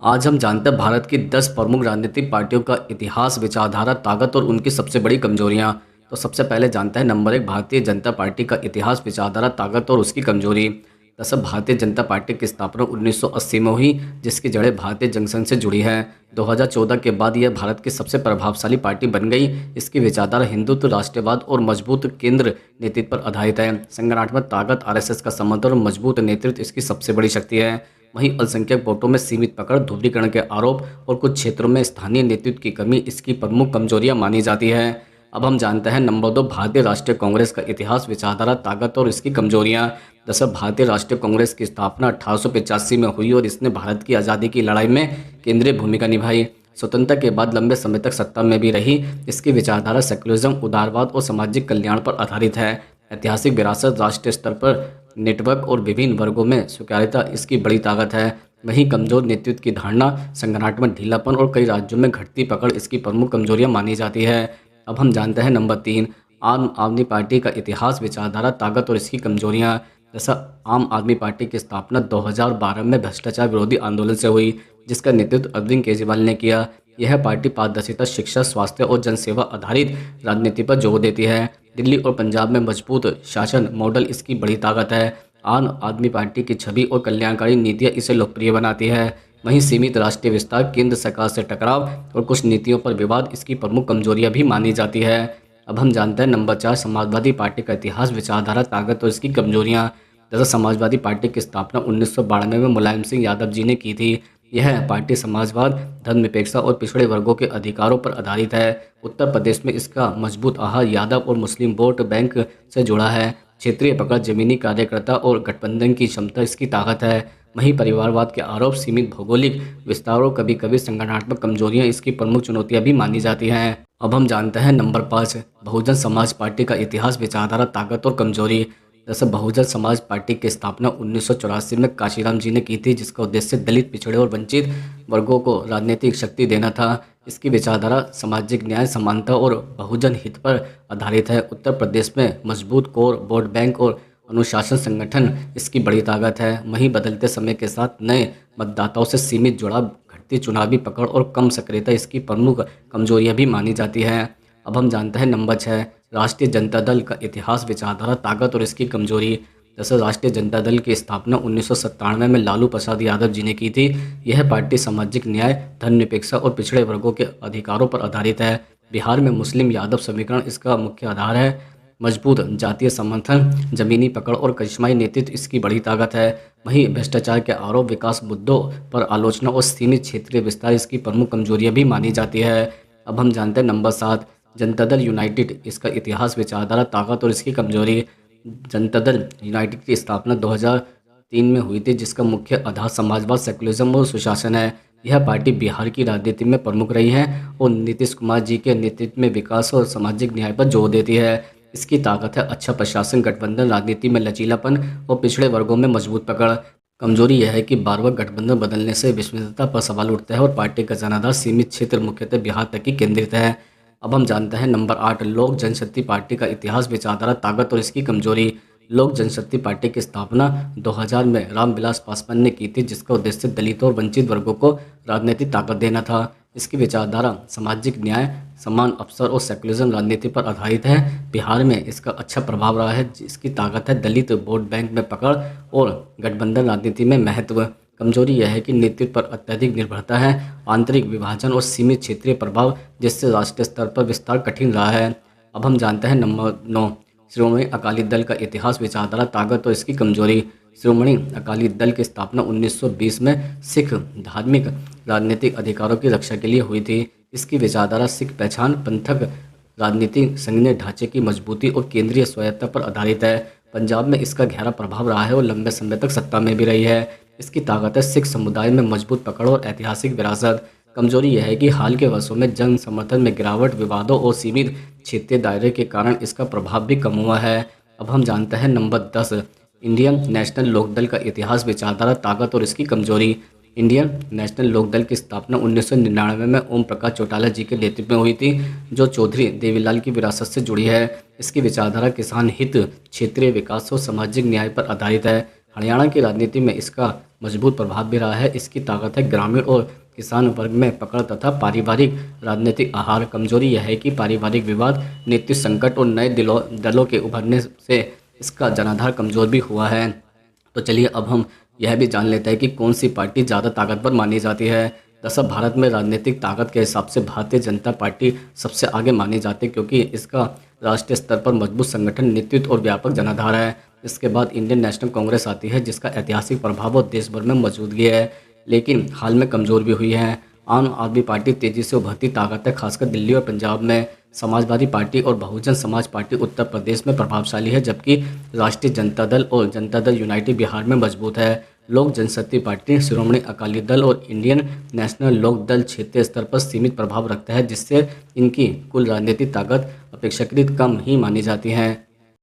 आज हम जानते हैं भारत की 10 प्रमुख राजनीतिक पार्टियों का इतिहास, विचारधारा, ताकत और उनकी सबसे बड़ी कमजोरियां। तो सबसे पहले जानते हैं नंबर 1 भारतीय जनता पार्टी का इतिहास, विचारधारा, ताकत और उसकी कमजोरी। दरअसल भारतीय जनता पार्टी की स्थापना 1980 में हुई, जिसकी जड़ें भारतीय जनसंघ से जुड़ी हैं। 2014 के बाद यह भारत की सबसे प्रभावशाली पार्टी बन गई। इसकी विचारधारा हिंदुत्व, राष्ट्रवाद और मजबूत केंद्र नेतृत्व पर आधारित है। संगठनात्मक ताकत, आरएसएस का समर्थन और मजबूत नेतृत्व इसकी सबसे बड़ी शक्ति है। वहीं अल्पसंख्यक वोटों में सीमित पकड़, ध्रुवीकरण के आरोप और कुछ क्षेत्रों में स्थानीय नेतृत्व की कमी इसकी प्रमुख कमजोरियां मानी जाती है। अब हम जानते हैं नंबर 2 भारतीय राष्ट्रीय कांग्रेस का इतिहास, विचारधारा, ताकत और इसकी कमजोरियां। दरअसल भारतीय राष्ट्रीय कांग्रेस की स्थापना 1885 में हुई और इसने भारत की आज़ादी की लड़ाई में केंद्रीय भूमिका निभाई। स्वतंत्रता के बाद लंबे समय तक सत्ता में भी रही। इसकी विचारधारा सेक्युलरिज्म, उदारवाद और सामाजिक कल्याण पर आधारित है। ऐतिहासिक विरासत, राष्ट्रीय स्तर पर नेटवर्क और विभिन्न वर्गों में स्वीकार्यता इसकी बड़ी ताकत है। वहीं कमजोर नेतृत्व की धारणा, संगठनात्मक ढीलापन और कई राज्यों में घटती पकड़ इसकी प्रमुख कमजोरियां मानी जाती है। अब हम जानते हैं नंबर 3 आम आदमी पार्टी का इतिहास, विचारधारा, ताकत और इसकी कमजोरियां। जैसा आम आदमी पार्टी की स्थापना 2012 में भ्रष्टाचार विरोधी आंदोलन से हुई, जिसका नेतृत्व अरविंद केजरीवाल ने किया। यह पार्टी पारदर्शिता, शिक्षा, स्वास्थ्य और जनसेवा आधारित राजनीति पर जोर देती है। दिल्ली और पंजाब में मजबूत शासन मॉडल इसकी बड़ी ताकत है। आम आदमी पार्टी की छवि और कल्याणकारी नीतियां इसे लोकप्रिय बनाती है। वहीं सीमित राष्ट्रीय विस्तार, केंद्र सरकार से टकराव और कुछ नीतियों पर विवाद इसकी प्रमुख कमजोरियां भी मानी जाती है। अब हम जानते हैं नंबर 4 समाजवादी पार्टी का इतिहास, विचारधारा, ताकत और इसकी कमजोरियां। दरअसल समाजवादी पार्टी की स्थापना 1992 में मुलायम सिंह यादव जी ने की थी। यह पार्टी समाजवाद, धर्मनिरपेक्षता और पिछड़े वर्गों के अधिकारों पर आधारित है। उत्तर प्रदेश में इसका मजबूत आहार यादव और मुस्लिम वोट बैंक से जुड़ा है। क्षेत्रीय पकड़, जमीनी कार्यकर्ता और गठबंधन की क्षमता इसकी ताकत है। वहीं परिवारवाद के आरोप, सीमित भौगोलिक विस्तार और कभी कभी संगठनात्मक कमजोरियां इसकी प्रमुख चुनौतियां भी मानी जाती हैं। अब हम जानते हैं नंबर 5 बहुजन समाज पार्टी का इतिहास, विचारधारा, ताकत और कमजोरी। दरअसल बहुजन समाज पार्टी की स्थापना 1984 में काशीराम जी ने की थी, जिसका उद्देश्य दलित, पिछड़े और वंचित वर्गों को राजनीतिक शक्ति देना था। इसकी विचारधारा सामाजिक न्याय, समानता और बहुजन हित पर आधारित है। उत्तर प्रदेश में मजबूत कोर, वोट बैंक और अनुशासन संगठन इसकी बड़ी ताकत है। वहीं बदलते समय के साथ नए मतदाताओं से सीमित जुड़ाव, घटती चुनावी पकड़ और कम सक्रियता इसकी प्रमुख कमजोरियां भी मानी जाती हैं। अब हम जानते हैं नंबर 6 राष्ट्रीय जनता दल का इतिहास, विचारधारा, ताकत और इसकी कमजोरी। दरअसल राष्ट्रीय जनता दल की स्थापना 1997 में लालू प्रसाद यादव जी ने की थी। यह पार्टी सामाजिक न्याय, धर्मनिरपेक्षता और पिछड़े वर्गों के अधिकारों पर आधारित है। बिहार में मुस्लिम यादव समीकरण इसका मुख्य आधार है। मजबूत जातीय समर्थन, जमीनी पकड़ और करिश्माई नेतृत्व इसकी बड़ी ताकत है। वहीं भ्रष्टाचार के आरोप, विकास मुद्दों पर आलोचना और सीमित क्षेत्रीय विस्तार इसकी प्रमुख कमजोरियां भी मानी जाती है। अब हम जानते हैं नंबर 7 जनता दल यूनाइटेड, इसका इतिहास, विचारधारा, ताकत और इसकी कमजोरी। जनता दल यूनाइटेड की स्थापना 2003 में हुई थी, जिसका मुख्य आधार समाजवाद, सेकुलरिज्म और सुशासन है। यह पार्टी बिहार की राजनीति में प्रमुख रही है और नीतीश कुमार जी के नेतृत्व में विकास और सामाजिक न्याय पर जोर देती है। इसकी ताकत है अच्छा प्रशासन, गठबंधन राजनीति में लचीलापन और पिछड़े वर्गों में मजबूत पकड़। कमजोरी यह है कि बार बार गठबंधन बदलने से विश्वसनीयता पर सवाल उठता है और पार्टी का जनाधार सीमित क्षेत्र, मुख्यतः बिहार तक ही केंद्रित है। अब हम जानते हैं नंबर 8 लोक जनशक्ति पार्टी का इतिहास, विचारधारा, ताकत और इसकी कमजोरी। लोक जनशक्ति पार्टी की स्थापना 2000 में रामविलास पासवान ने की थी, जिसका उद्देश्य दलितों और वंचित वर्गों को राजनीतिक ताकत देना था। इसकी विचारधारा सामाजिक न्याय, समान अवसर और सेकुलरिज्म राजनीति पर आधारित है। बिहार में इसका अच्छा प्रभाव रहा है। इसकी ताकत है दलित वोट बैंक में पकड़ और गठबंधन राजनीति में महत्व। कमजोरी यह है कि नेतृत्व पर अत्यधिक निर्भरता है, आंतरिक विभाजन और सीमित क्षेत्रीय प्रभाव, जिससे राष्ट्रीय स्तर पर विस्तार कठिन रहा है। अब हम जानते हैं नंबर 9 श्रोमणी अकाली दल का इतिहास, विचारधारा, ताकत और इसकी कमजोरी। श्रोमणी अकाली दल की स्थापना 1920 में सिख धार्मिक राजनीतिक अधिकारों की रक्षा के लिए हुई थी। इसकी विचारधारा सिख पहचान, पंथक राजनीतिक संघीय ढांचे की मजबूती और केंद्रीय स्वायत्तता पर आधारित है। पंजाब में इसका गहरा प्रभाव रहा है और लंबे समय तक सत्ता में भी रही है। इसकी ताकत है सिख समुदाय में मजबूत पकड़ और ऐतिहासिक विरासत। कमजोरी यह है कि हाल के वर्षों में जन समर्थन में गिरावट, विवादों और सीमित क्षेत्रीय दायरे के कारण इसका प्रभाव भी कम हुआ है। अब हम जानते हैं नंबर 10 इंडियन नेशनल लोकदल का इतिहास, विचारधारा, ताकत और इसकी कमजोरी। इंडियन नेशनल लोकदल की स्थापना 1999 में ओम प्रकाश चौटाला जी के नेतृत्व में हुई थी, जो चौधरी देवीलाल की विरासत से जुड़ी है। इसकी विचारधारा किसान हित, क्षेत्रीय विकास और सामाजिक न्याय पर आधारित है। हरियाणा की राजनीति में इसका मजबूत प्रभाव भी रहा है। इसकी ताकत है ग्रामीण और किसान वर्ग में पकड़ तथा पारिवारिक राजनीतिक आहार। कमजोरी यह है कि पारिवारिक विवाद, नीति संकट और नए दलों के उभरने से इसका जनाधार कमजोर भी हुआ है। तो चलिए अब हम यह भी जान लेते हैं कि कौन सी पार्टी ज़्यादा ताकतवर मानी जाती है। दरअसल भारत में राजनीतिक ताकत के हिसाब से भारतीय जनता पार्टी सबसे आगे मानी जाती है, क्योंकि इसका राष्ट्रीय स्तर पर मजबूत संगठन, नेतृत्व और व्यापक जनाधार है। इसके बाद इंडियन नेशनल कांग्रेस आती है, जिसका ऐतिहासिक प्रभाव और देश भर में मौजूदगी है, लेकिन हाल में कमज़ोर भी हुई है। आम आदमी पार्टी तेज़ी से उभरती ताकत है, खासकर दिल्ली और पंजाब में। समाजवादी पार्टी और बहुजन समाज पार्टी उत्तर प्रदेश में प्रभावशाली है, जबकि राष्ट्रीय जनता दल और जनता दल यूनाइटेड बिहार में मजबूत है। लोक जनशक्ति पार्टी, शिरोमणि अकाली दल और इंडियन नेशनल लोक दल क्षेत्रीय स्तर पर सीमित प्रभाव रखता है, जिससे इनकी कुल राजनीतिक ताकत अपेक्षाकृत कम ही मानी जाती है।